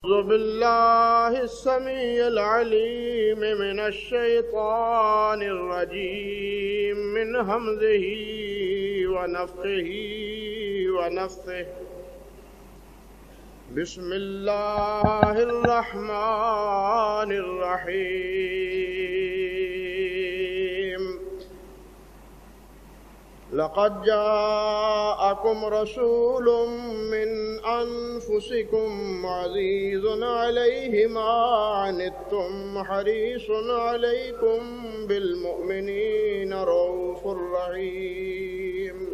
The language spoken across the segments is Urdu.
أعوذ بالله السميع العليم من الشيطان الرجيم من همزه ونفخه ونفثه بسم الله الرحمن الرحيم لقد جاءكم رسول من أنفسكم عزيز عليه ما عنتم حريص عليكم بالمؤمنين رؤوف رحيم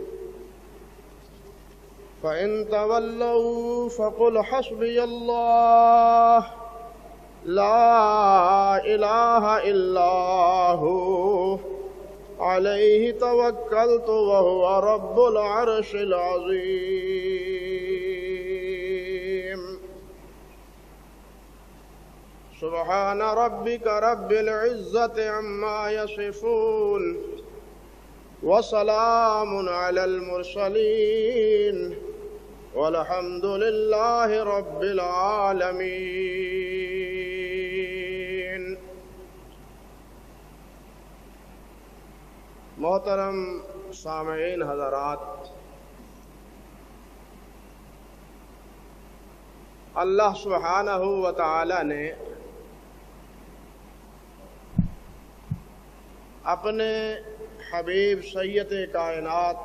فإن تولوا فقل حسبي الله لا إله إلا هو عليه توكلت وهو رب العرش العظيم سبحان ربك رب العزة عما يصفون وسلام على المرسلين والحمد لله رب العالمين. محترم سامعین حضرات، اللہ سبحانہ و تعالی نے اپنے حبیب سید کائنات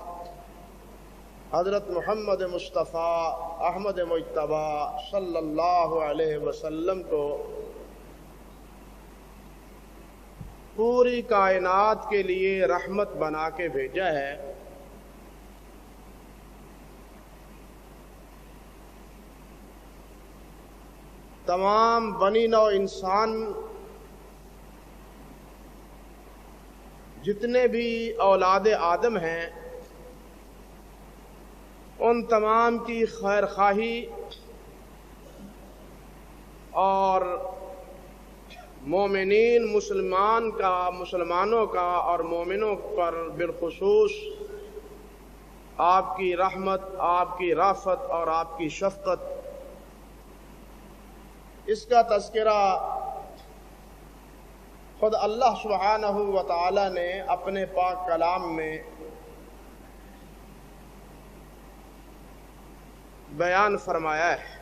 حضرت محمد مصطفیٰ احمد مجتبیٰ صلی اللہ علیہ وسلم کو پوری کائنات کے لیے رحمت بنا کے بھیجا ہے. تمام بنی نوع انسان جتنے بھی اولاد آدم ہیں ان تمام کی خیر خواہی اور مومنین مسلمانوں کا اور مومنوں پر بالخصوص آپ کی رحمت، آپ کی رافت اور آپ کی شفقت، اس کا تذکرہ خود اللہ سبحانہ و تعالی نے اپنے پاک کلام میں بیان فرمایا ہے،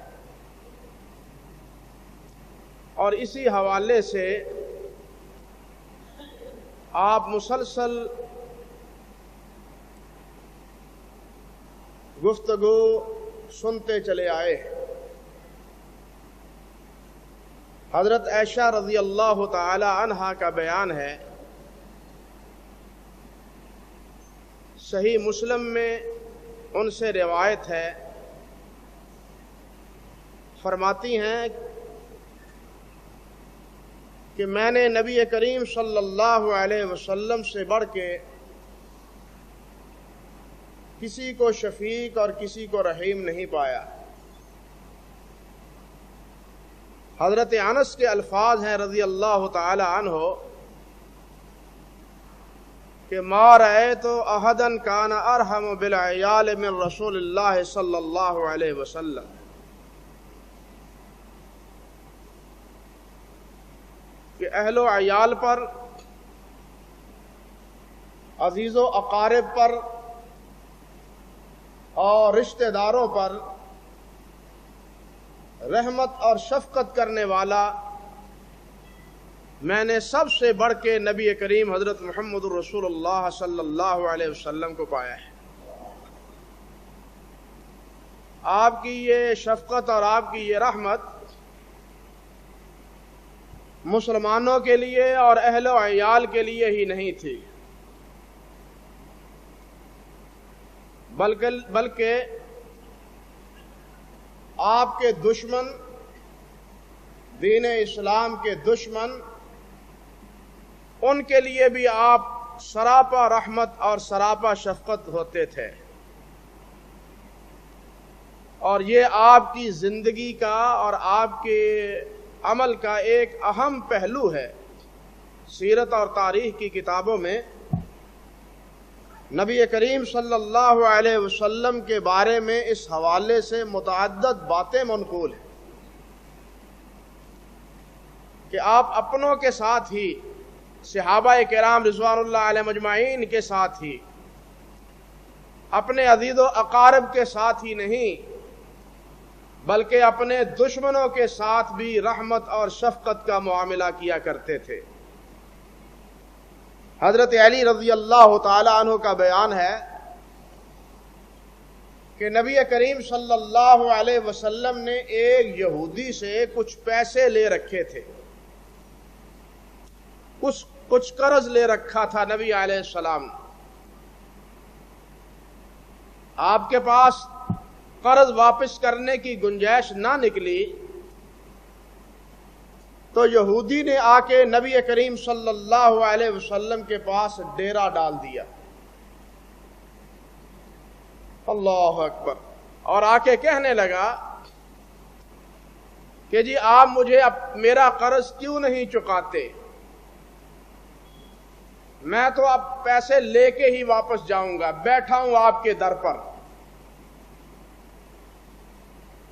اور اسی حوالے سے آپ مسلسل گفتگو سنتے چلے آئے. حضرت عائشہ رضی اللہ تعالی عنہا کا بیان ہے، صحیح مسلم میں ان سے روایت ہے، فرماتی ہیں کہ میں نے نبی کریم صلی اللہ علیہ وسلم سے بڑھ کے کسی کو شفیق اور کسی کو رحیم نہیں پایا. حضرت انس کے الفاظ ہیں رضی اللہ تعالی عنہ کہ ما رأیت احدا کان ارحم بالعیال من رسول اللہ صلی اللہ علیہ وسلم. کہ اہل و عیال پر، عزیز و اقارب پر اور رشتہ داروں پر رحمت اور شفقت کرنے والا میں نے سب سے بڑھ کے نبی کریم حضرت محمد رسول اللہ صلی اللہ علیہ وسلم کو پایا ہے. آپ کی یہ شفقت اور آپ کی یہ رحمت مسلمانوں کے لیے اور اہل و عیال کے لیے ہی نہیں تھی، بلکہ آپ کے دشمن، دین اسلام کے دشمن، ان کے لیے بھی آپ سراپا رحمت اور سراپا شفقت ہوتے تھے. اور یہ آپ کی زندگی کا اور آپ کے عمل کا ایک اہم پہلو ہے. سیرت اور تاریخ کی کتابوں میں نبی کریم صلی اللہ علیہ وسلم کے بارے میں اس حوالے سے متعدد باتیں منقول ہیں. کہ آپ اپنوں کے ساتھ ہی، صحابہ کرام رضوان اللہ علیہ مجمعین کے ساتھ ہی، اپنے عزیز و اقارب کے ساتھ ہی نہیں بلکہ اپنے دشمنوں کے ساتھ بھی رحمت اور شفقت کا معاملہ کیا کرتے تھے۔ حضرت علی رضی اللہ تعالی عنہ کا بیان ہے کہ نبی کریم صلی اللہ علیہ وسلم نے ایک یہودی سے کچھ پیسے لے رکھے تھے، کچھ قرض لے رکھا تھا نبی علیہ السلام نے۔ آپ کے پاس قرض واپس کرنے کی گنجائش نہ نکلی تو یہودی نے آ کے نبی کریم صلی اللہ علیہ وسلم کے پاس ڈیرا ڈال دیا۔ اللہ اکبر۔ اور آ کے کہنے لگا کہ جی آپ مجھے میرا قرض کیوں نہیں چکاتے؟ میں تو اب پیسے لے کے ہی واپس جاؤں گا، بیٹھا ہوں آپ کے در پر،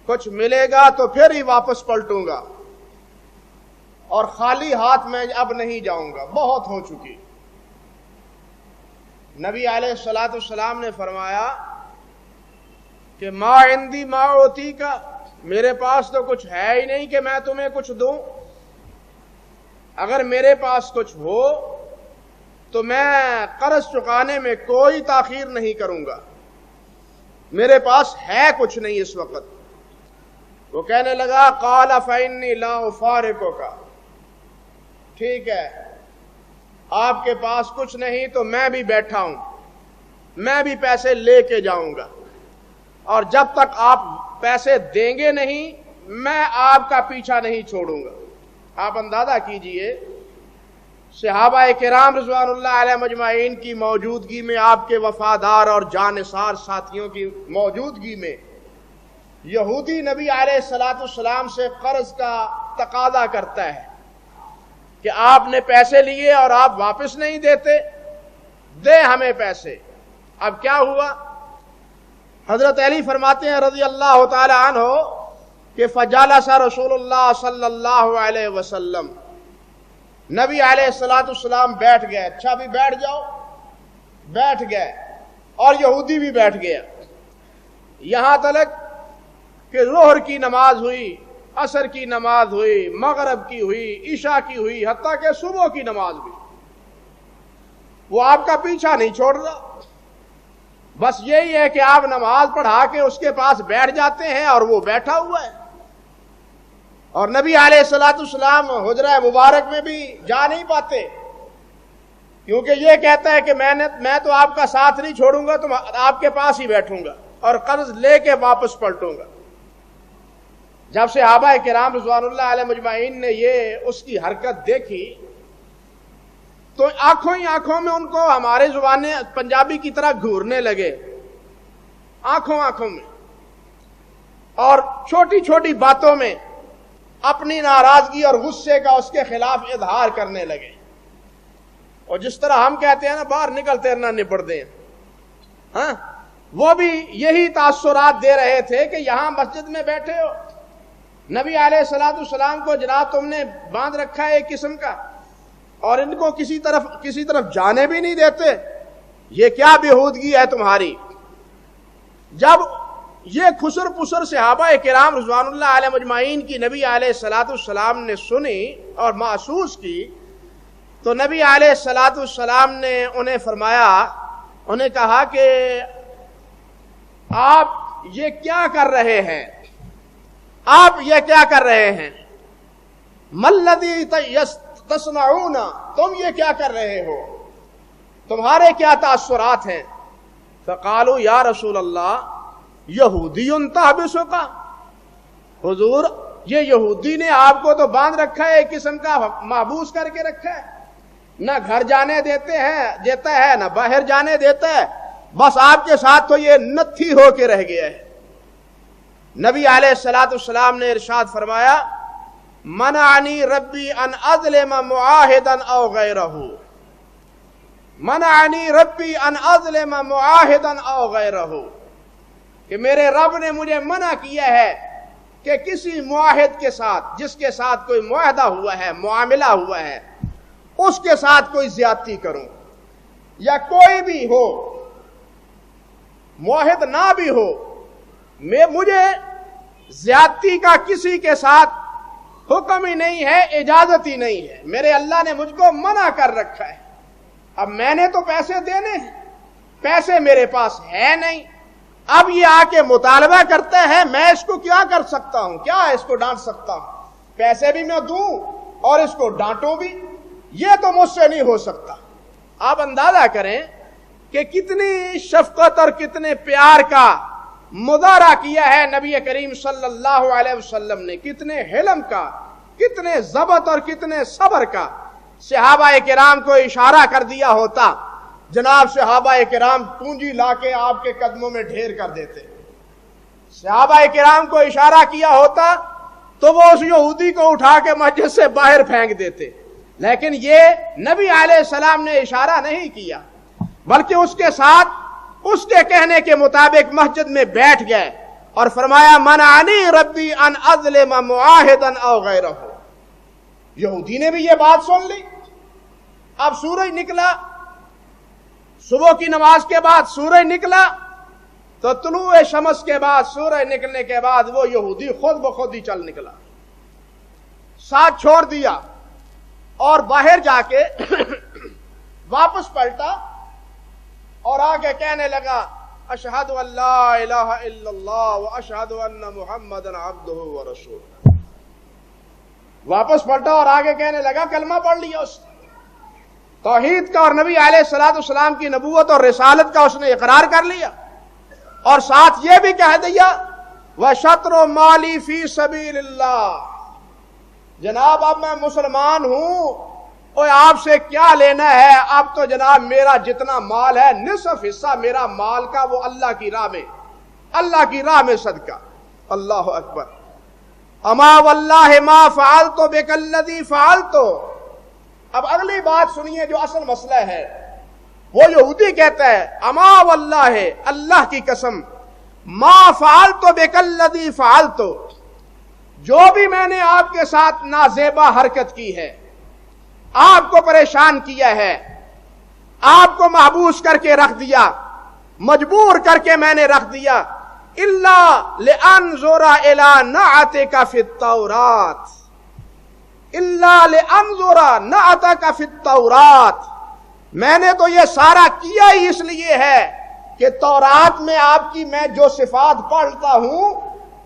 کچھ ملے گا تو پھر ہی واپس پلٹوں گا، اور خالی ہاتھ میں اب نہیں جاؤں گا، بہت ہو چکی۔ نبی علیہ الصلوۃ والسلام نے فرمایا کہ ما عندی ما اوتی کا، میرے پاس تو کچھ ہے ہی نہیں کہ میں تمہیں کچھ دوں، اگر میرے پاس کچھ ہو تو میں قرض چکانے میں کوئی تاخیر نہیں کروں گا، میرے پاس ہے کچھ نہیں اس وقت۔ وہ کہنے لگا قال فإنی لا أفارقک، ٹھیک ہے آپ کے پاس کچھ نہیں تو میں بھی بیٹھا ہوں، میں بھی پیسے لے کے جاؤں گا، اور جب تک آپ پیسے دیں گے نہیں میں آپ کا پیچھا نہیں چھوڑوں گا۔ آپ اندازہ کیجئے صحابہ کرام رضوان اللہ علیہ مجمعین کی موجودگی میں، آپ کے وفادار اور جانثار ساتھیوں کی موجودگی میں، یہودی نبی علیہ الصلوۃ والسلام سے قرض کا تقاضا کرتا ہے کہ آپ نے پیسے لیے اور آپ واپس نہیں دیتے، دے ہمیں پیسے۔ اب کیا ہوا؟ حضرت علی فرماتے ہیں رضی اللہ تعالی عنہ کہ فجلس رسول اللہ صلی اللہ علیہ وسلم، نبی علیہ الصلوۃ والسلام بیٹھ گئے۔ اچھا بھی بیٹھ جاؤ، بیٹھ گئے، اور یہودی بھی بیٹھ گیا، یہاں تک کہ ظہر کی نماز ہوئی، عصر کی نماز ہوئی، مغرب کی ہوئی، عشاء کی ہوئی، حتیٰ کہ صبح کی نماز بھی۔ وہ آپ کا پیچھا نہیں چھوڑ رہا، بس یہی ہے کہ آپ نماز پڑھا کے اس کے پاس بیٹھ جاتے ہیں اور وہ بیٹھا ہوا ہے۔ اور نبی علیہ الصلوۃ والسلام حجرہ مبارک میں بھی جا نہیں پاتے، کیونکہ یہ کہتا ہے کہ میں تو آپ کا ساتھ نہیں چھوڑوں گا، تو آپ کے پاس ہی بیٹھوں گا اور قرض لے کے واپس پلٹوں گا۔ جب صحابہ کرام رضوان اللہ علیہ مجمعین نے یہ اس کی حرکت دیکھی تو آنکھوں ہی آنکھوں میں ان کو ہمارے زبانیں پنجابی کی طرح گھورنے لگے، آنکھوں آنکھوں میں، اور چھوٹی چھوٹی باتوں میں اپنی ناراضگی اور غصے کا اس کے خلاف اظہار کرنے لگے۔ اور جس طرح ہم کہتے ہیں نا باہر نکلتے نہ نپٹ دیں، ہاں، وہ بھی یہی تاثرات دے رہے تھے کہ یہاں مسجد میں بیٹھے ہو، نبی علیہ الصلوۃ والسلام کو جناب تم نے باندھ رکھا ہے ایک قسم کا، اور ان کو کسی طرف جانے بھی نہیں دیتے، یہ کیا بےہودگی ہے تمہاری۔ جب یہ خسر پسر صحابہ کرام رضوان اللہ علیہ مجمعین کی نبی علیہ الصلوۃ والسلام نے سنی اور محسوس کی تو نبی علیہ الصلوۃ والسلام نے انہیں فرمایا، انہیں کہا کہ آپ یہ کیا کر رہے ہیں، آپ یہ کیا کر رہے ہیں، مَلَّذِي تصنعون، تم یہ کیا کر رہے ہو، تمہارے کیا تاثرات ہیں؟ فقالوا یا رسول اللہ یہودی تحبسک، حضور یہ یہودی نے آپ کو تو باندھ رکھا ہے، ایک قسم کا محبوس کر کے رکھا ہے، نہ گھر جانے دیتا ہے نہ باہر جانے دیتا ہے، بس آپ کے ساتھ تو یہ نتھی ہو کے رہ گیا ہے۔ نبی علیہ الصلوۃ والسلام نے ارشاد فرمایا منعنی ربی ان اظلم معاہدا او غیرہ، منعنی ربی ان اظلم معاہدا او غیرہ، کہ میرے رب نے مجھے منع کیا ہے کہ کسی معاہد کے ساتھ، جس کے ساتھ کوئی معاہدہ ہوا ہے، معاملہ ہوا ہے، اس کے ساتھ کوئی زیادتی کروں، یا کوئی بھی ہو، معاہد نہ بھی ہو، مجھے زیادتی کا کسی کے ساتھ حکم ہی نہیں ہے، اجازت ہی نہیں ہے، میرے اللہ نے مجھ کو منع کر رکھا ہے۔ اب میں نے تو پیسے دینے ہیں، پیسے میرے پاس ہے نہیں، اب یہ آ کے مطالبہ کرتا ہے، میں اس کو کیا کر سکتا ہوں؟ کیا اس کو ڈانٹ سکتا ہوں؟ پیسے بھی میں دوں اور اس کو ڈانٹوں بھی؟ یہ تو مجھ سے نہیں ہو سکتا۔ آپ اندازہ کریں کہ کتنی شفقت اور کتنے پیار کا مظاہرہ کیا ہے نبی کریم صلی اللہ علیہ وسلم نے، کتنے حلم کا، کتنے ضبط اور کتنے صبر کا۔ صحابہ کرام کو اشارہ کر دیا ہوتا، جناب صحابہ کرام پونجی لا کے آپ کے قدموں میں ڈھیر کر دیتے۔ صحابہ کرام کو اشارہ کیا ہوتا تو وہ اس یہودی کو اٹھا کے مسجد سے باہر پھینک دیتے، لیکن یہ نبی علیہ السلام نے اشارہ نہیں کیا، بلکہ اس کے ساتھ اس کے کہنے کے مطابق مسجد میں بیٹھ گئے اور فرمایا منعنی ربی ان اظلم معاہدا او غیرہ۔ یہودی نے بھی یہ بات سن لی۔ اب سورج نکلا، صبح کی نماز کے بعد سورج نکلا، تو طلوع شمس کے بعد، سورج نکلنے کے بعد وہ یہودی خود بخود ہی چل نکلا، ساتھ چھوڑ دیا اور باہر جا کے واپس پلٹا اور آگے کہنے لگا اشہد ان لا الہ الا اللہ واشہد ان محمدا عبدہ ورسولہ۔ واپس پلٹا اور آگے کہنے لگا، کلمہ پڑھ لیا اس نے، توحید کا اور نبی علیہ الصلوۃ والسلام کی نبوت اور رسالت کا اس نے اقرار کر لیا، اور ساتھ یہ بھی کہہ دیا وَشَطْرُ مَالِي فِي سَبِيلِ اللَّهِ، جناب اب میں مسلمان ہوں، اور آپ سے کیا لینا ہے؟ اب تو جناب میرا جتنا مال ہے، نصف حصہ میرا مال کا وہ اللہ کی راہ میں، اللہ کی راہ میں صدقہ۔ اللہ اکبر۔ اما واللہ ما فعلت بک الذی فعلت۔ اب اگلی بات سنیے جو اصل مسئلہ ہے۔ وہ یہودی کہتا ہے اما واللہ، اللہ کی قسم، ما فعلت بک الذی فعلت، جو بھی میں نے آپ کے ساتھ نازیبا حرکت کی ہے، آپ کو پریشان کیا ہے، آپ کو محبوس کر کے رکھ دیا، مجبور کر کے میں نے رکھ دیا، الا لانظر الی نعتک فی التوراۃ، الا لانظر نعتک فی التوراۃ، میں نے تو یہ سارا کیا ہی اس لیے ہے کہ تورات میں آپ کی میں جو صفات پڑھتا ہوں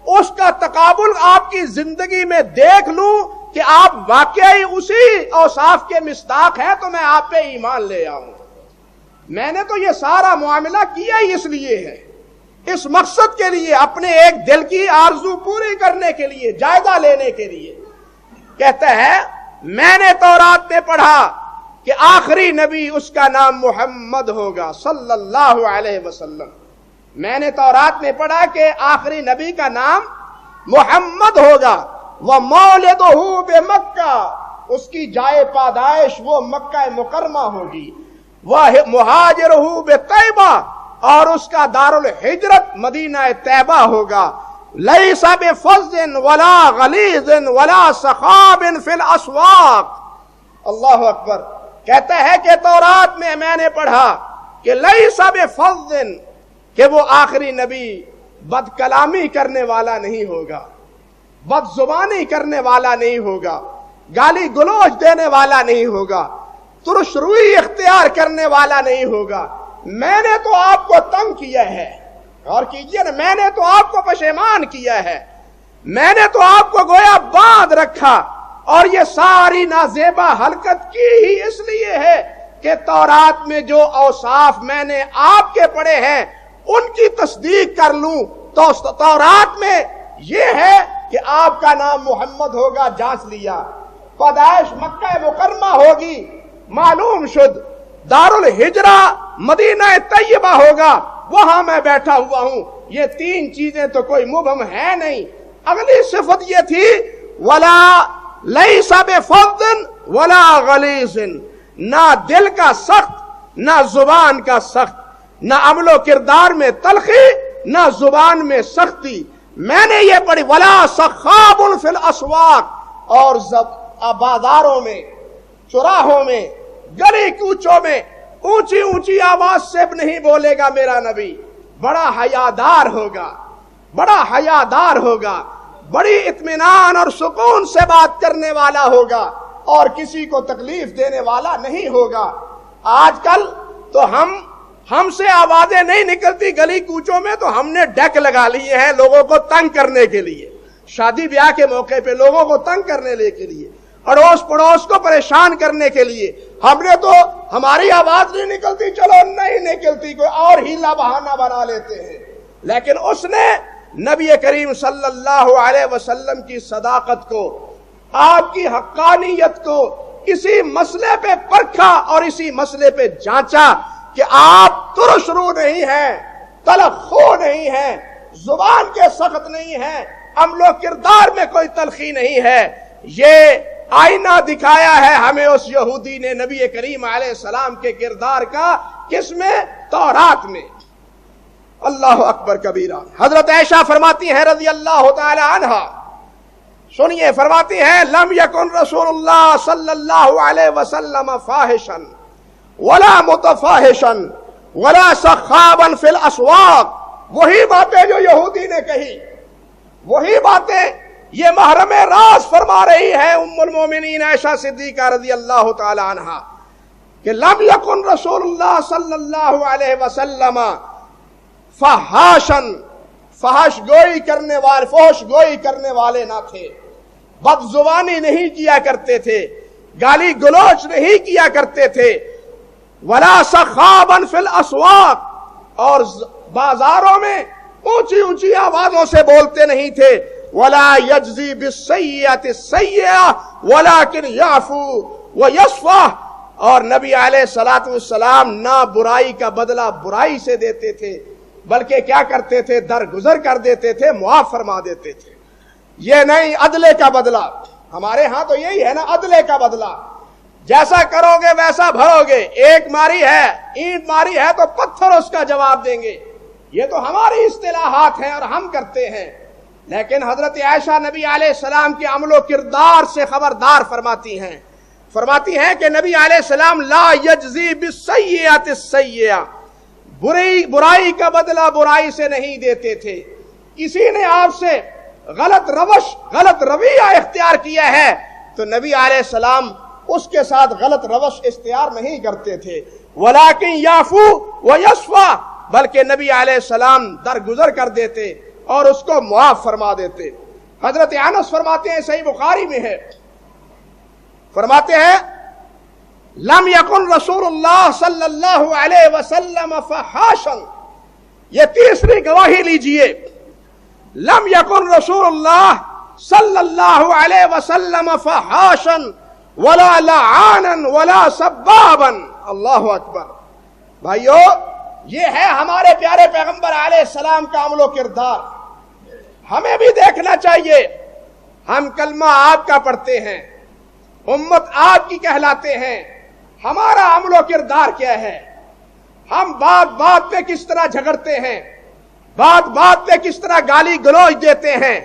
اس کا تقابل آپ کی زندگی میں دیکھ لوں کہ آپ واقعی اسی اوصاف کے مصداق ہیں، تو میں آپ پہ ایمان لے آؤں۔ میں نے تو یہ سارا معاملہ کیا ہی اس لیے ہے، اس مقصد کے لیے، اپنے ایک دل کی آرزو پوری کرنے کے لیے، جائزہ لینے کے لیے۔ کہتا ہے میں نے تورات میں پڑھا کہ آخری نبی اس کا نام محمد ہوگا صلی اللہ علیہ وسلم۔ میں نے تورات میں پڑھا کہ آخری نبی کا نام محمد ہوگا، وَمَوْلِدُهُ بِمَکہ، اس کی جائے پادائش وہ مکہ مکرمہ ہوگی، وَمُحَاجِرُهُ بِطَیبہ، اور اس کا دارالحجرت مدینہ طیبہ ہوگا، لَيْسَ بِفَظٍّ وَلَا غَلِيظٍ وَلَا سَخَابٍ فِي الْأَسْوَاقِ۔ اللہ اکبر۔ کہتا ہے کہ تورات میں نے پڑھا کہ لَيْسَ بِفَظٍّ، کہ وہ آخری نبی بد کلامی کرنے والا نہیں ہوگا، بد زبانی کرنے والا نہیں ہوگا، گالی گلوچ دینے والا نہیں ہوگا، ترش روئی اختیار کرنے والا نہیں ہوگا۔ میں نے تو آپ کو تنگ کیا ہے، اور کیجئے نا، میں نے تو آپ کو پشیمان کیا ہے، میں نے تو آپ کو گویا باندھ رکھا، اور یہ ساری نازیبا حرکت کی ہی اس لیے ہے کہ تورات میں جو اوصاف میں نے آپ کے پڑھے ہیں ان کی تصدیق کر لوں۔ تو تورات میں یہ ہے کہ آپ کا نام محمد ہوگا، جانچ لیا، پیدائش مکہ مکرمہ ہوگی، معلوم شد، دارالحجرہ مدینہ طیبہ ہوگا، وہاں میں بیٹھا ہوا ہوں۔ یہ تین چیزیں تو کوئی مبہم ہے نہیں۔ اگلی صفت یہ تھی ولا لیس بفظ ولا غلیظ، نہ دل کا سخت نہ زبان کا سخت، نہ عمل و کردار میں تلخی نہ زبان میں سختی، میں نے یہ پڑھی ولا سخاب فی الاسواق، اور بازاروں میں، چوراہوں میں، گلی کوچوں میں اونچی اونچی آواز سے نہیں بولے گا میرا نبی، بڑا حیادار ہوگا، بڑا حیادار ہوگا، بڑی اطمینان اور سکون سے بات کرنے والا ہوگا، اور کسی کو تکلیف دینے والا نہیں ہوگا۔ آج کل تو ہم سے آوازیں نہیں نکلتی گلی کوچوں میں، تو ہم نے ڈیک لگا لیے ہیں لوگوں کو تنگ کرنے کے لیے، شادی بیاہ کے موقع پہ لوگوں کو تنگ کرنے کے لیے، اڑوس پڑوس کو پریشان کرنے کے لیے ہم نے تو، ہماری آواز نہیں نکلتی، چلو نہیں نکلتی، کوئی اور ہیلا بہانہ بنا لیتے ہیں۔ لیکن اس نے نبی کریم صلی اللہ علیہ وسلم کی صداقت کو، آپ کی حقانیت کو اسی مسئلے پہ پرکھا اور اسی مسئلے پہ جانچا کہ آپ ترش رو نہیں ہیں، تلخ خو نہیں ہیں، زبان کے سخت نہیں ہیں، عمل و کردار میں کوئی تلخی نہیں ہے۔ یہ آئینہ دکھایا ہے ہمیں اس یہودی نے نبی کریم علیہ السلام کے کردار کا، کس میں؟ تورات میں۔ اللہ اکبر کبیرہ۔ حضرت عائشہ فرماتی ہیں رضی اللہ تعالی عنہا، سنیے، فرماتی ہیں لم یکن رسول اللہ صلی اللہ علیہ وسلم فاحشا ولا متفاحشا ولا سخابا فی الاسواق۔ وہی باتیں جو یہودی نے کہی، وہی باتیں یہ محرم راز فرما رہی ہے ام المومنین عائشہ صدیقہ رضی اللہ تعالی عنہا کہ لم یکن رسول اللہ صلی اللہ علیہ وسلم فحاشا، فحش گوئی کرنے والے، فحش گوئی کرنے والے نہ تھے، بد زبانی نہیں کیا کرتے تھے، گالی گلوچ نہیں کیا کرتے تھے، ولا سخابا فی الاسواق، اور بازاروں میں اونچی اونچی آوازوں سے بولتے نہیں تھے، ولا یجزی بالسیئۃ السیئۃ ولکن یعفو ویصفح، اور نبی علیہ الصلوۃ والسلام نہ برائی کا بدلہ برائی سے دیتے تھے، بلکہ کیا کرتے تھے؟ درگزر کر دیتے تھے، معاف فرما دیتے تھے۔ یہ نہیں عدلے کا بدلہ، ہمارے ہاں تو یہی ہے نا، عدلے کا بدلہ، جیسا کرو گے ویسا بھرو گے، ایک ماری ہے، اینٹ ماری ہے تو پتھر اس کا جواب دیں گے، یہ تو ہماری اصطلاحات ہیں اور ہم کرتے ہیں۔ لیکن حضرت عائشہ نبی علیہ السلام کے عمل و کردار سے خبردار فرماتی ہیں کہ نبی علیہ السلام لا یجزی بالسیئۃ السیئۃ، برائی کا بدلہ برائی سے نہیں دیتے تھے۔ کسی نے آپ سے غلط رویہ اختیار کیا ہے تو نبی علیہ السلام اس کے ساتھ غلط روش اختیار نہیں کرتے تھے، ولیکن یعفو ویصفح، بلکہ نبی علیہ السلام درگزر کر دیتے اور اس کو معاف فرما دیتے۔ حضرت انس فرماتے ہیں، صحیح بخاری میں ہے، فرماتے ہیں لم یکن رسول اللہ صلی اللہ علیہ وسلم فحاشا، یہ تیسری گواہی لیجئے، لم یکن رسول اللہ صلی اللہ علیہ وسلم فحاشا ولا لعانا ولا سبابا۔ اللہ اکبر۔ بھائیو، یہ ہے ہمارے پیارے پیغمبر علیہ السلام کا عمل و کردار، ہمیں بھی دیکھنا چاہیے۔ ہم کلمہ آپ کا پڑھتے ہیں، امت آپ کی کہلاتے ہیں، ہمارا عمل و کردار کیا ہے؟ ہم بات بات پہ کس طرح جھگڑتے ہیں، بات بات پہ کس طرح گالی گلوچ دیتے ہیں،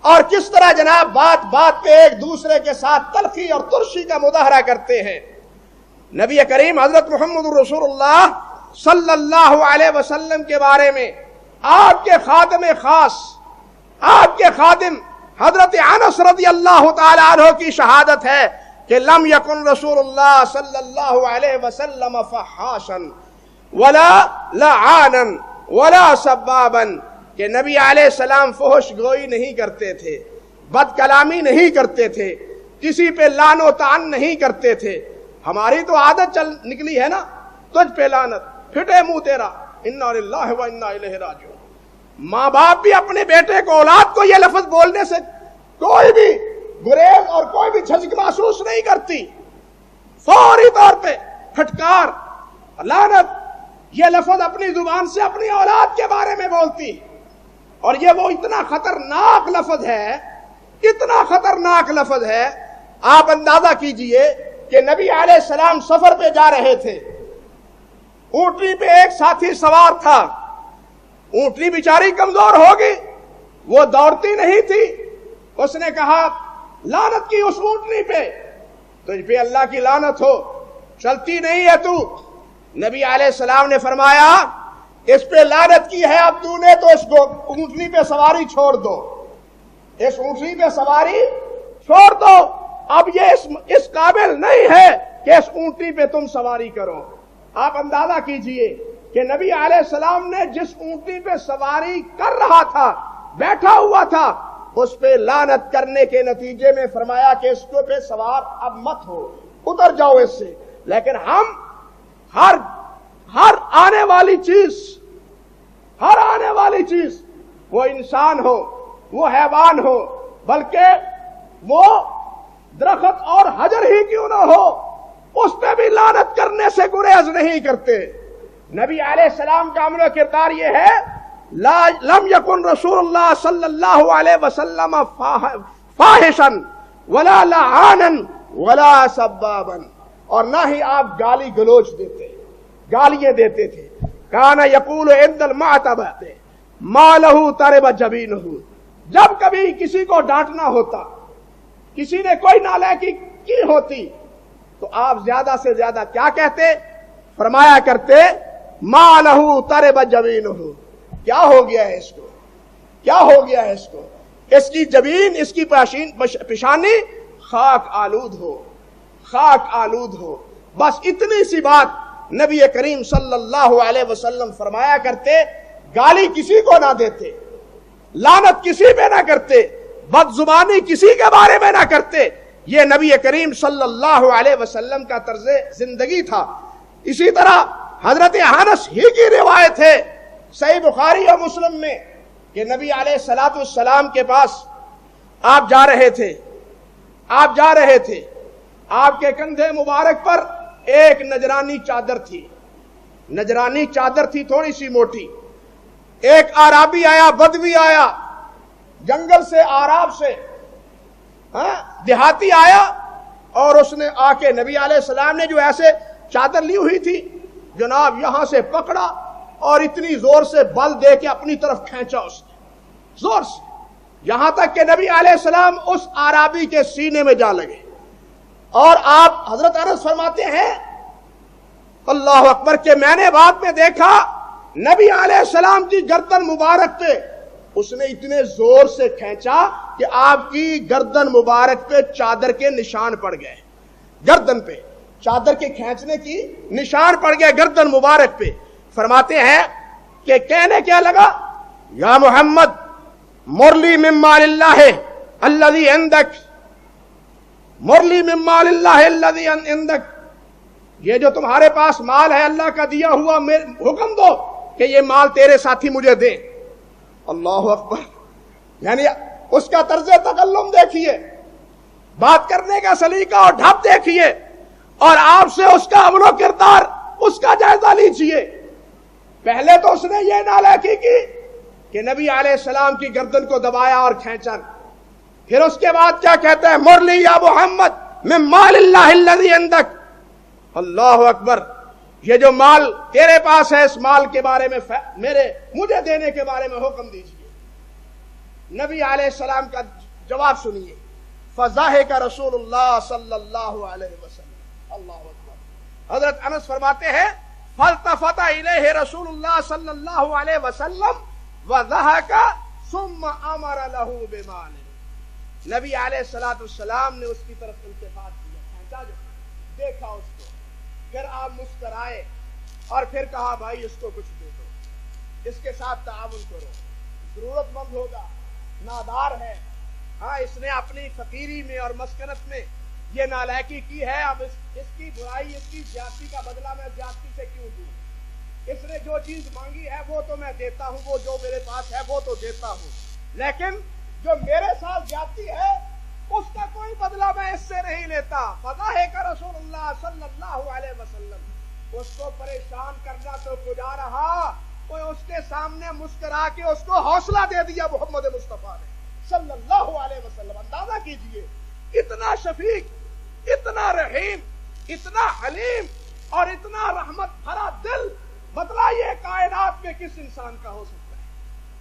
اور کس طرح جناب بات بات پہ ایک دوسرے کے ساتھ تلخی اور ترشی کا مظاہرہ کرتے ہیں۔ نبی کریم حضرت محمد رسول اللہ صلی اللہ علیہ وسلم کے بارے میں آپ کے خادم خاص، آپ کے خادم حضرت انس رضی اللہ تعالی عنہ کی شہادت ہے کہ لم یکن رسول اللہ صلی اللہ علیہ وسلم فحاشا ولا لعانا ولا سبابا، کہ نبی علیہ السلام فحش گوئی نہیں کرتے تھے، بد کلامی نہیں کرتے تھے، کسی پہ لعن و طعن نہیں کرتے تھے۔ ہماری تو عادت چل نکلی ہے نا، تجھ پہ لعنت، پھٹے منہ تیرا، انا للہ و انا الیہ راجعون۔ ماں باپ بھی اپنے بیٹے کو، اولاد کو یہ لفظ بولنے سے کوئی بھی گریز اور کوئی بھی جھجک محسوس نہیں کرتی، فوری طور پہ پھٹکار، لعنت، یہ لفظ اپنی زبان سے اپنی اولاد کے بارے میں بولتی، اور یہ وہ اتنا خطرناک لفظ ہے، اتنا خطرناک لفظ ہے۔ آپ اندازہ کیجئے کہ نبی علیہ السلام سفر پہ جا رہے تھے، اونٹنی پہ ایک ساتھی سوار تھا، اونٹنی بیچاری کمزور ہوگی، وہ دوڑتی نہیں تھی، اس نے کہا لعنت کی اس اونٹنی پہ، تجھ پہ اللہ کی لعنت ہو، چلتی نہیں ہے تو۔ نبی علیہ السلام نے فرمایا اس پہ لعنت کی ہے، اب تو نے تو اس اونٹنی پہ سواری چھوڑ دو، اس اونٹنی پہ سواری چھوڑ دو، اب یہ اس قابل نہیں ہے کہ اس اونٹنی پہ تم سواری کرو۔ آپ اندازہ کیجئے کہ نبی علیہ السلام نے جس اونٹنی پہ سواری کر رہا تھا، بیٹھا ہوا تھا، اس پہ لعنت کرنے کے نتیجے میں فرمایا کہ اس کو پہ سوار اب مت ہو، اتر جاؤ اس سے۔ لیکن ہم ہر آنے والی چیز، وہ انسان ہو، وہ حیوان ہو، بلکہ وہ درخت اور حجر ہی کیوں نہ ہو، اس پہ بھی لعنت کرنے سے گریز نہیں کرتے۔ نبی علیہ السلام کا عمل و کردار یہ ہے، لم یکن رسول اللہ صلی اللہ علیہ وسلم فاحشا ولا لعانا ولا سبابا، اور نہ ہی آپ گالی گلوچ گالیاں دیتے تھے۔ کان یقول عند المعتبہ ما لہ ترب جبینہ، جب کبھی کسی کو ڈانٹنا ہوتا، کسی نے کوئی نالائکی کی ہوتی، تو آپ زیادہ سے زیادہ کیا کہتے؟ فرمایا کرتے ما لہ ترب جبینہ، کیا ہو گیا ہے اس کو، کیا ہو گیا ہے اس کو، اس کی جبین، اس کی پیشانی خاک آلود ہو۔ بس اتنی سی بات نبی کریم صلی اللہ علیہ وسلم فرمایا کرتے، گالی کسی کو نہ دیتے، لعنت کسی پہ نہ کرتے، بد زبانی کسی کے بارے میں نہ کرتے۔ یہ نبی کریم صلی اللہ علیہ وسلم کا طرز زندگی تھا۔ اسی طرح حضرت انس ہی کی روایت ہے صحیح بخاری اور مسلم میں کہ نبی علیہ السلام کے پاس آپ جا رہے تھے، آپ کے کندھے مبارک پر ایک نجرانی چادر تھی تھوڑی سی موٹی۔ ایک آرابی آیا، بدوی آیا، جنگل سے، آراب سے، دیہاتی آیا، اور اس نے آ کے نبی علیہ السلام نے جو ایسے چادر لی ہوئی تھی جناب یہاں سے پکڑا اور اتنی زور سے بل دے کے اپنی طرف کھینچا اس نے، زور سے، یہاں تک کہ نبی علیہ السلام اس آرابی کے سینے میں جا لگے۔ اور آپ حضرت انس فرماتے ہیں اللہ اکبر کہ میں نے بعد میں دیکھا نبی علیہ السلام کی گردن مبارک پہ اس نے اتنے زور سے کھینچا کہ آپ کی گردن مبارک پہ چادر کے نشان پڑ گئے، گردن پہ چادر کے کھینچنے کی نشان پڑ گئے گردن مبارک پہ۔ فرماتے ہیں کہ کہنے کیا لگا، یا محمد مرلی من مال اللہ الذی عندک، مرلی من مال اللہ الذی عندک، یہ جو تمہارے پاس مال ہے اللہ کا دیا ہوا، حکم دو کہ یہ مال تیرے ساتھی مجھے دیں۔ اللہ اکبر، یعنی اس کا طرز تکلم دیکھیے، بات کرنے کا سلیقہ اور ڈھب دیکھیے، اور آپ سے اس کا عمل و کردار، اس کا جائزہ لیجئے۔ پہلے تو اس نے یہ نالائکی کی کہ نبی علیہ السلام کی گردن کو دبایا اور کھینچا، پھر اس کے بعد کیا کہتا ہے، مرلی یا محمد من مال اللہ الذی عندک، اللہ اکبر، یہ جو مال تیرے پاس ہے اس مال کے بارے میں مجھے دینے کے بارے میں حکم دیجئے۔ نبی علیہ السلام کا جواب سنیے، فضاحک رسول اللہ صلی اللہ علیہ وسلم، اللہ اکبر۔ حضرت انس فرماتے ہیں فالتفت الیہ رسول اللہ صلی اللہ علیہ وسلم وضحک ثم امر له بمال، نبی علیہ السلام نے اس کی طرف التفات کیا، کھینچا، جو دیکھا اس کو، پھر آپ مسکرائے اور پھر کہا بھائی اس کو کچھ دے دو، اس کے ساتھ تعاون کرو، ضرورت مند ہوگا، نادار ہے، ہاں اس نے اپنی فقیری میں اور مسکنت میں یہ نالائکی کی ہے، اب اس کی برائی، اس کی زیادتی کا بدلہ میں زیادتی سے کیوں دوں، اس نے جو چیز مانگی ہے وہ تو میں دیتا ہوں، وہ جو میرے پاس ہے وہ تو دیتا ہوں، لیکن جو میرے ساتھ جاتی ہے اس کا کوئی بدلہ میں اس سے نہیں لیتا۔ فضاحک رسول اللہ صلی اللہ علیہ وسلم، اس کو پریشان کرنا تو کجا رہا، کوئی اس کے سامنے مسکرا کے اس کو حوصلہ دے دیا محمد مصطفیٰ نے صلی اللہ علیہ وسلم۔ اندازہ کیجئے، اتنا شفیق، اتنا رحیم، اتنا حلیم اور اتنا رحمت بھرا دل، بتلائیے کائنات میں کس انسان کا ہو سکتا ہے؟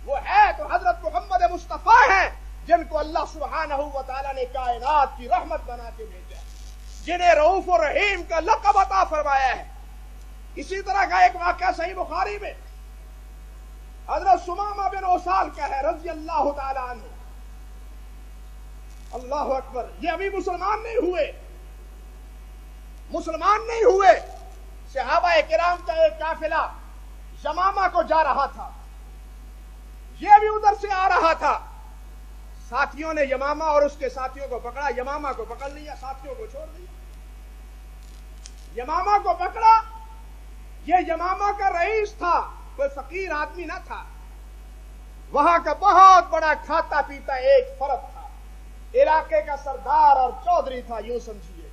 وہ ہے تو حضرت محمد مصطفیٰ ہیں، جن کو اللہ سبحانہ و تعالیٰ نے کائنات کی رحمت بنا کے بھیجا، جنہیں رؤوف و رحیم کا لقب عطا فرمایا ہے۔ اسی طرح کا ایک واقعہ صحیح بخاری میں حضرت ثمامہ بن اسال کا ہے رضی اللہ تعالیٰ عنہ۔ اللہ اکبر، یہ ابھی مسلمان نہیں ہوئے، صحابہ کرام کا ایک قافلہ یمامہ کو جا رہا تھا، یہ بھی ادھر سے آ رہا تھا۔ ساتھیوں نے یمامہ اور اس کے ساتھیوں کو پکڑا، یمامہ کو پکڑ لیا، ساتھیوں کو چھوڑ دیا۔ یمامہ کو پکڑا، یہ یمامہ کا رئیس تھا، کوئی فقیر آدمی نہ تھا، وہاں کا بہت بڑا کھاتا پیتا ایک فرد تھا، علاقے کا سردار اور چودھری تھا، یوں سمجھیے۔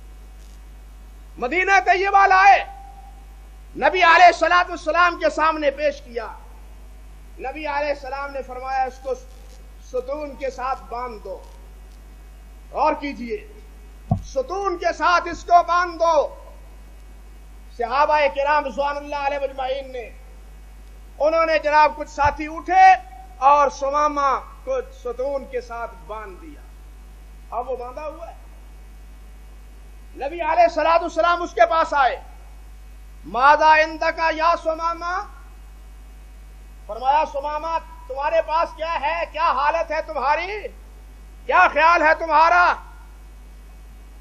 مدینہ طیبہ لائے، نبی علیہ الصلوۃ والسلام کے سامنے پیش کیا۔ نبی علیہ السلام نے فرمایا اس کو ستون کے ساتھ باندھ دو، اور کیجئے ستون کے ساتھ اس کو باندھ دو۔ صحابہ کرام رضوان اللہ علیہ اجمعین نے، انہوں نے جناب کچھ ساتھی اٹھے اور ثمامہ کو ستون کے ساتھ باندھ دیا۔ اب وہ باندھا ہوا ہے۔ نبی علیہ الصلوۃ والسلام اس کے پاس آئے، ماذا عندک یا ثمامہ، فرمایا ثمامہ تمہارے پاس کیا ہے، کیا حالت ہے تمہاری، کیا خیال ہے تمہارا؟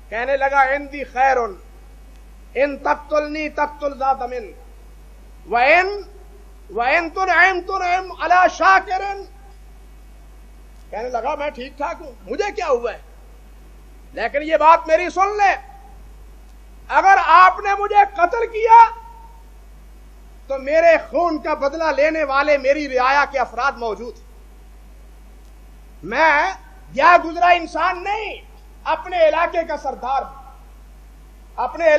کہنے لگا عندی خیر، ان تقتلنی تقتل ذا دم، وَإِن تُنْعِمْ تُنْعِمْ عَلَى شَاكِرٍ۔ کہنے لگا میں ٹھیک ٹھاک ہوں، مجھے کیا ہوا ہے، لیکن یہ بات میری سن لیں، اگر آپ نے مجھے قتل کیا تو میرے خون کا بدلہ لینے والے میری رعایا کے افراد موجود ہیں۔ میں یا گزرا انسان نہیں، اپنے علاقے کا سردار ہوں، اپنے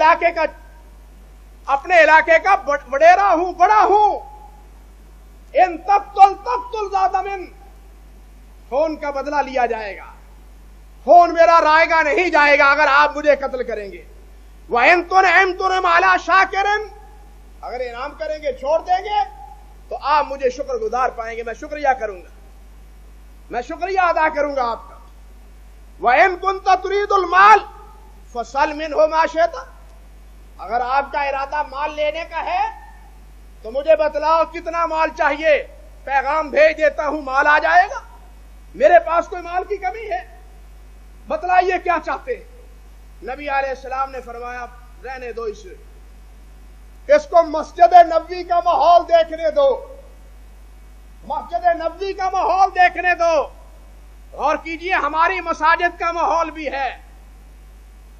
علاقے کا وڈیرا ہوں، بڑا ہوں۔ ان تقتل ذا دم، خون کا بدلہ لیا جائے گا، خون میرا رائے گا نہیں جائے گا اگر آپ مجھے قتل کریں گے۔ وَإِن تُنْعِمْ عَلَى شَاكِرٍ، اگر انعام کریں گے، چھوڑ دیں گے تو آپ مجھے شکر گزار پائیں گے، میں شکریہ کروں گا، میں شکریہ ادا کروں گا آپ کا۔ وَإِن كُنْتَ تُرِيدُ الْمَالَ فَسَلْ مِنْهُ مَا شِئْتَ، اگر آپ کا ارادہ مال لینے کا ہے تو مجھے بتلاؤ کتنا مال چاہیے، پیغام بھیج دیتا ہوں، مال آ جائے گا، میرے پاس کوئی مال کی کمی ہے، بتلائیے کیا چاہتے ہیں۔ نبی علیہ السلام نے فرمایا رہنے دو اسے، اس کو مسجد نبوی کا ماحول دیکھنے دو، مسجد نبوی کا ماحول دیکھنے دو، اور کیجئے ہماری مساجد کا ماحول بھی ہے،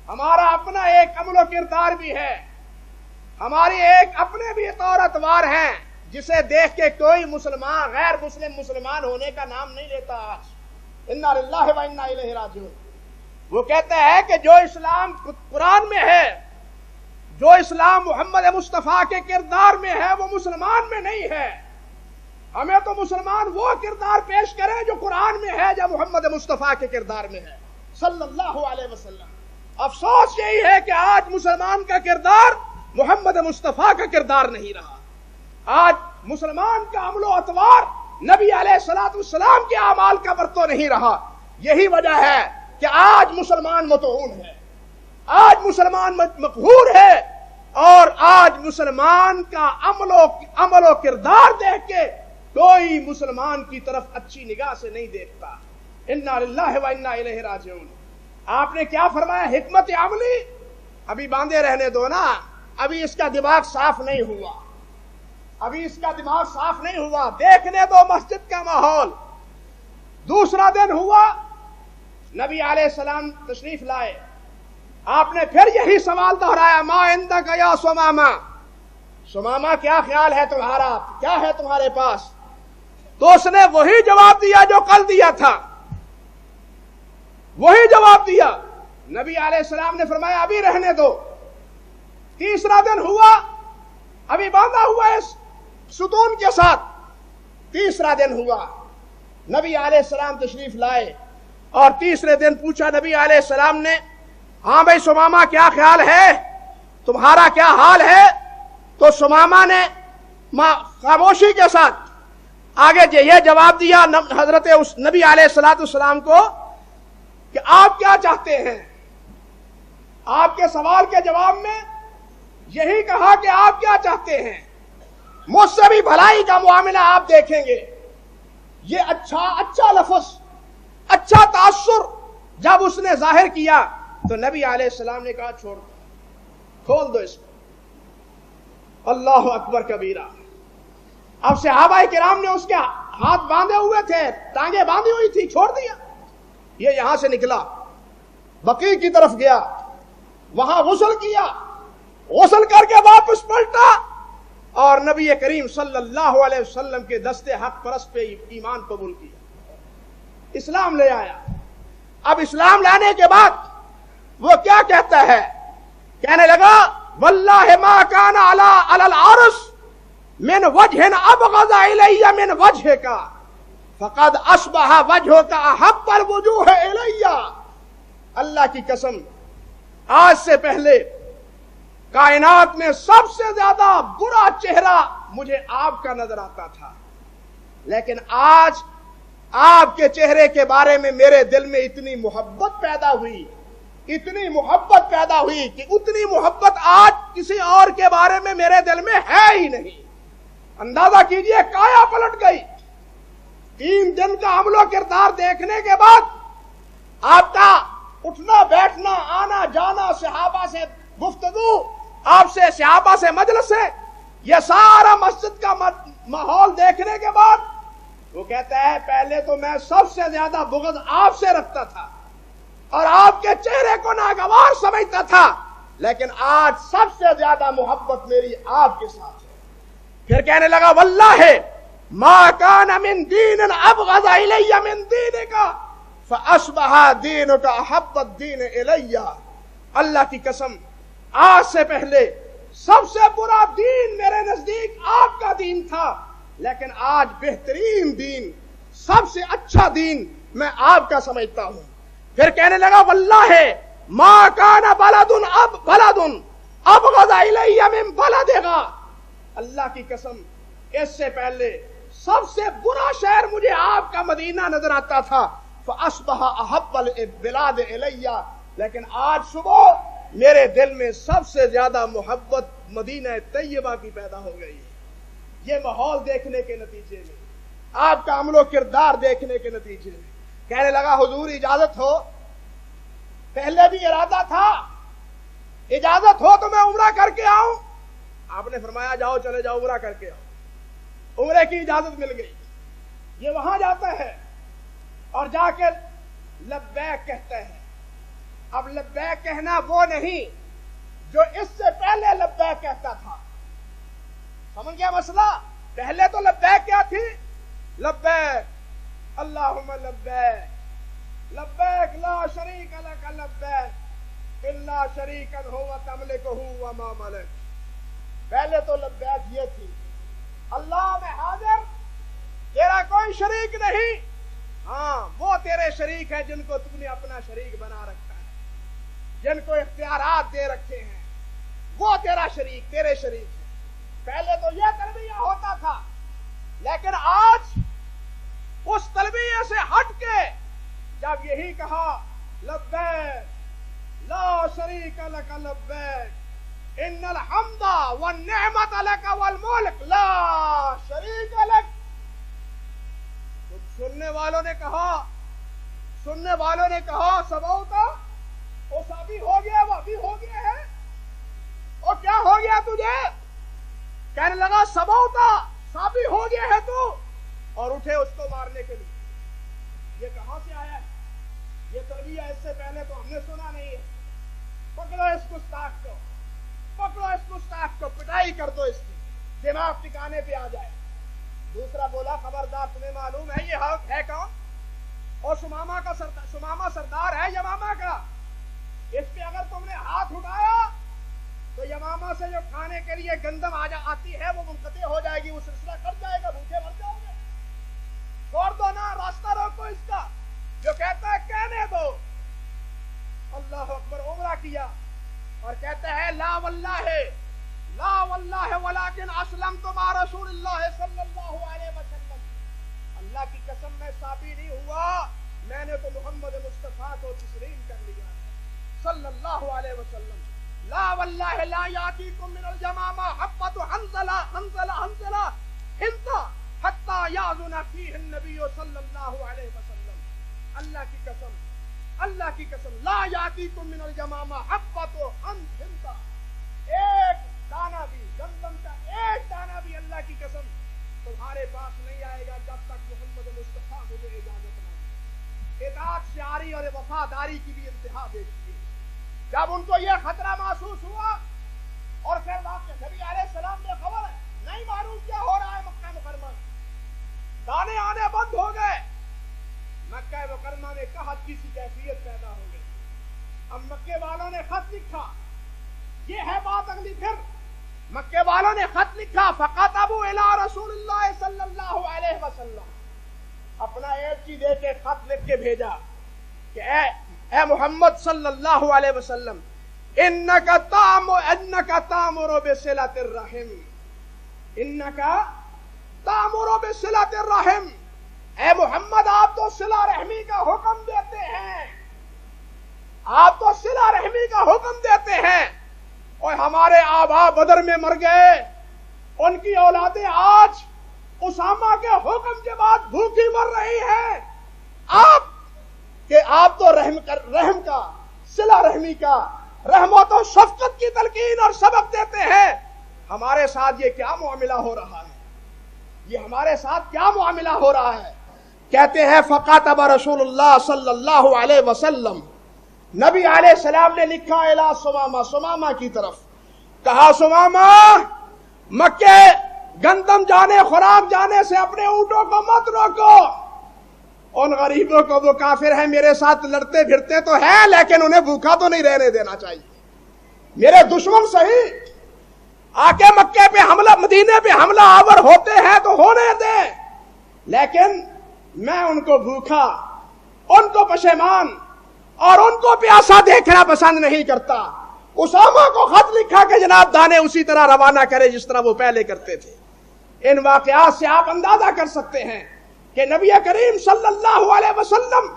ہمارا اپنا ایک عمل و کردار بھی ہے، ہماری ایک اپنے بھی طور اتوار ہیں، جسے دیکھ کے کوئی مسلمان غیر مسلم مسلمان ہونے کا نام نہیں لیتا آج۔ انا للہ و انا الیہ راجعون۔ وہ کہتا ہے کہ جو اسلام قرآن میں ہے، جو اسلام محمد مصطفیٰ کے کردار میں ہے، وہ مسلمان میں نہیں ہے۔ ہمیں تو مسلمان وہ کردار پیش کریں جو قرآن میں ہے، جو محمد مصطفیٰ کے کردار میں ہے صلی اللہ علیہ وسلم۔ افسوس یہی ہے کہ آج مسلمان کا کردار محمد مصطفیٰ کا کردار نہیں رہا، آج مسلمان کا عمل و اطوار نبی علیہ الصلوۃ والسلام کے اعمال کا برتو نہیں رہا۔ یہی وجہ ہے کہ آج مسلمان مطعون ہے، آج مسلمان مقہور ہے، اور آج مسلمان کا عمل و کردار دیکھ کے کوئی مسلمان کی طرف اچھی نگاہ سے نہیں دیکھتا۔ انا للہ و انا الیہ راجعون۔ آپ نے کیا فرمایا؟ حکمت عملی، ابھی باندھے رہنے دو نا، ابھی اس کا دماغ صاف نہیں ہوا، ابھی اس کا دماغ صاف نہیں ہوا، دیکھنے دو مسجد کا ماحول۔ دوسرا دن ہوا، نبی علیہ السلام تشریف لائے، آپ نے پھر یہی سوال دہرایا، ما عندک یا ثمامہ، ثمامہ کیا خیال ہے تمہارا، کیا ہے تمہارے پاس؟ تو اس نے وہی جواب دیا جو کل دیا تھا، وہی جواب دیا۔ نبی علیہ السلام نے فرمایا ابھی رہنے دو۔ تیسرا دن ہوا، ابھی باندھا ہوا ہے ستون کے ساتھ، تیسرا دن ہوا، نبی علیہ السلام تشریف لائے اور تیسرے دن پوچھا نبی علیہ السلام نے، ہاں بھائی ثمامہ کیا خیال ہے، تمہارا کیا حال ہے؟ تو ثمامہ نے خاموشی کے ساتھ آگے یہ جواب دیا حضرت نبی علیہ السلام کو کہ آپ کیا چاہتے ہیں؟ آپ کے سوال کے جواب میں یہی کہا کہ آپ کیا چاہتے ہیں؟ مجھ سے بھی بھلائی کا معاملہ آپ دیکھیں گے. یہ اچھا لفظ، اچھا تاثر جب اس نے ظاہر کیا تو نبی علیہ السلام نے کہا چھوڑ دو، کھول دو اس کو. اللہ اکبر کبیرہ. اب صحابہ کرام نے اس کے ہاتھ باندھے ہوئے تھے، ٹانگیں باندھی ہوئی تھی، چھوڑ دیا. یہ یہاں سے نکلا، بقیع کی طرف گیا، وہاں غسل کیا، غسل کر کے واپس پلٹا اور نبی کریم صلی اللہ علیہ وسلم کے دستے حق پرست پہ ایمان قبول کیا، اسلام لے آیا. اب اسلام لانے کے بعد وہ کیا کہتا ہے؟ کہنے لگا واللہ ما کان علی العرش من وجہ ابغض الی من وجہک فقد اصبح وجہک احب الوجوہ الی. اللہ کی قسم، آج سے پہلے کائنات میں سب سے زیادہ برا چہرہ مجھے آپ کا نظر آتا تھا، لیکن آج آپ کے چہرے کے بارے میں میرے دل میں اتنی محبت پیدا ہوئی، اتنی محبت پیدا ہوئی کہ اتنی محبت آج کسی اور کے بارے میں میرے دل میں ہے ہی نہیں. اندازہ کیجئے کایا پلٹ گئی. 3 دن کا عمل و کردار دیکھنے کے بعد آپ کا اٹھنا بیٹھنا، آنا جانا، صحابہ سے گفتگو، آپ سے صحابہ سے مجلس ہے، یہ سارا مسجد کا ماحول دیکھنے کے بعد وہ کہتا ہے پہلے تو میں سب سے زیادہ بغض آپ سے رکھتا تھا اور آپ کے چہرے کو ناگوار سمجھتا تھا، لیکن آج سب سے زیادہ محبت میری آپ کے ساتھ ہے. پھر کہنے لگا واللہ ما کان من دین ابغض الی من دینک فاصبح دینک احب الدین الی. اللہ کی قسم، آج سے پہلے سب سے برا دین میرے نزدیک آپ کا دین تھا، لیکن آج بہترین دین، سب سے اچھا دین میں آپ کا سمجھتا ہوں. پھر کہنے لگا واللہ ما کان بلد ابغض الی من بلدک. اللہ کی قسم، اس سے پہلے سب سے برا شہر مجھے آپ کا مدینہ نظر آتا تھا، فاصبح احب البلاد الی. لیکن آج صبح میرے دل میں سب سے زیادہ محبت مدینہ طیبہ کی پیدا ہو گئی. یہ ماحول دیکھنے کے نتیجے میں، آپ کا عمل و کردار دیکھنے کے نتیجے میں. کہنے لگا حضور اجازت ہو، پہلے بھی ارادہ تھا، اجازت ہو تو میں عمرہ کر کے آؤں. آپ نے فرمایا جاؤ، چلے جاؤ، عمرہ کر کے آؤ. عمرے کی اجازت مل گئی. یہ وہاں جاتا ہے اور جا کے لبیک کہتا ہے. اب لبیک کہنا وہ نہیں جو اس سے پہلے لبیک کہتا تھا. سمجھ گیا مسئلہ؟ پہلے تو لبیک کیا تھی؟ لبیک اللہم لبیک لبیک لا شریک لک لبیک الا شریکا هو تملکہ وما ملک. پہلے تو لبیک یہ تھی اللہ میں حاضر، تیرا کوئی شریک نہیں. ہاں وہ تیرے شریک ہیں جن کو تم نے اپنا شریک بنا رکھا ہے، جن کو اختیارات دے رکھے ہیں، وہ تیرا شریک، تیرے شریک ہے. پہلے تو یہ تلبیہ ہوتا تھا، لیکن آج اس تلبیہ سے ہٹ کے جب یہی کہا لبیک لا شریک لک لبیک ان الحمد والنعمت لک والملک لا شریک لک. سننے والوں نے کہا سبوتا، وہ سبھی ہو گیا، وہ بھی ہو گیا ہے. اور کیا ہو گیا تجھے؟ کہنے لگا سبوتا، سبھی ہو گیا ہے تو، اور اٹھے اس کو مارنے کے لیے. یہ کہاں سے آیا ہے؟ یہ تربیہ اس سے پہلے تو ہم نے سنا نہیں ہے. پکڑو اس گستاخ کو، پکڑو اس گستاخ کو، پٹائی کر دو اس کی، دماغ ٹھکانے پہ آ جائے. دوسرا بولا خبردار، تمہیں معلوم ہے یہ حق ہے کون؟ اور سمامہ سردار ہے یمامہ کا. اس پہ اگر تم نے ہاتھ اٹھایا تو یمامہ سے جو کھانے کے لیے گندم آتی ہے وہ منقطع ہو جائے گی، وہ سلسلہ کٹ جائے گا، بھوکے مر جاؤ گے. چھوڑ دو نا، راستہ روکو اس کا. جو کہتا ہے کہنے دو. اللہ اکبر. عمرہ کیا اور کہتا ہے لا واللہ ولکن اسلمت مع رسول اللہ صلی اللہ علیہ وسلم. اللہ کی قسم میں صابی نہیں ہوا، میں نے تو محمد مصطفیٰ کو تسلیم کر لیا صلی اللہ علیہ وسلم۔ لا واللہ لا یاتیکم من الجمامہ حبۃ حنظلہ حنظلہ حنظلہ حنظہ حتی یاذن فیہ النبی صلی اللہ علیہ وسلم۔ اللہ کی قسم، اللہ کی قسم، لا یاتیکم من الجمامہ حبۃ حنظلہ، ایک دانہ بھی گندم کا ایک دانہ بھی اللہ کی قسم تمہارے پاس نہیں آئے گا جب تک محمد مصطفیٰ مجھے اجازت نہ دے۔ اطاعت شعاری اور وفاداری کی بھی انتہا دیکھیے۔ جب ان کو یہ خطرہ محسوس ہوا اور پھر نبی علیہ السلام نے خبر نہیں معلوم کیا ہو رہا ہے مکہ مکرمہ، دانے آنے بند ہو گئے، مکہ مکرمہ میں قحط کی سی کیفیت پیدا ہو گئی۔ اب مکے والوں نے خط لکھا، یہ ہے بات اگلی، پھر مکے والوں نے خط لکھا، فَقَتَبُوا إِلَىٰ رَسُولِ اللَّهِ صلی اللہ علیہ وسلم، اپنا ایجی دے کے خط لکھ کے بھیجا کہ اے محمد صلی اللہ علیہ وسلم، اِنَّكَ تَأْمُرُ بِصِلَةِ الرَّحِمِ، اِنَّكَ تَأْمُرُ بِصِلَةِ الرَّحِمِ، اے محمد آپ تو صلہ رحمی کا حکم دیتے ہیں، آپ تو صلہ رحمی کا حکم دیتے ہیں، اور ہمارے آبا بدر میں مر گئے، ان کی اولادیں آج اسامہ کے حکم کے بعد بھوکی مر رہی ہیں، آپ تو رحم کا، صلہ رحمی کا، رحمت و شفقت کی تلقین اور سبق دیتے ہیں، ہمارے ساتھ یہ کیا معاملہ ہو رہا ہے، یہ ہمارے ساتھ کیا معاملہ ہو رہا ہے؟ کہتے ہیں فقاتب رسول اللہ صلی اللہ علیہ وسلم، نبی علیہ السلام نے لکھا الی سمامہ، سمامہ کی طرف، کہا سمامہ مکے گندم جانے خوراک جانے سے اپنے اونٹوں کو مت روکو، ان غریبوں کو، وہ کافر ہیں میرے ساتھ لڑتے پھرتے تو ہیں لیکن انہیں بھوکا تو نہیں رہنے دینا چاہیے، میرے دشمن صحیح آ کے مکے پہ حملہ، مدینے پہ حملہ آور ہوتے ہیں تو ہونے دیں، لیکن میں ان کو بھوکا، ان کو پشیمان اور ان کو پیاسا دیکھنا پسند نہیں کرتا۔ اسامہ کو خط لکھا کہ جناب دانے اسی طرح روانہ کرے جس طرح وہ پہلے کرتے تھے۔ ان واقعات سے آپ اندازہ کر سکتے ہیں کہ نبی کریم صلی اللہ علیہ وسلم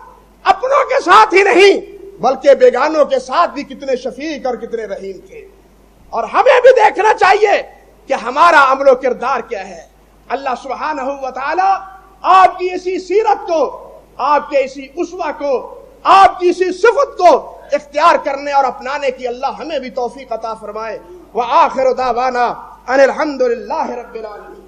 اپنوں کے ساتھ ہی نہیں بلکہ بیگانوں کے ساتھ بھی کتنے شفیق اور کتنے رحیم تھے، اور ہمیں بھی دیکھنا چاہیے کہ ہمارا عمل و کردار کیا ہے۔ اللہ سبحانہ و تعالی آپ کی اسی سیرت کو، آپ کے اسی اسوہ کو، آپ کی اسی صفت کو اختیار کرنے اور اپنانے کی اللہ ہمیں بھی توفیق عطا فرمائے۔ وآخر دعوانا ان الحمد للہ رب العالمین۔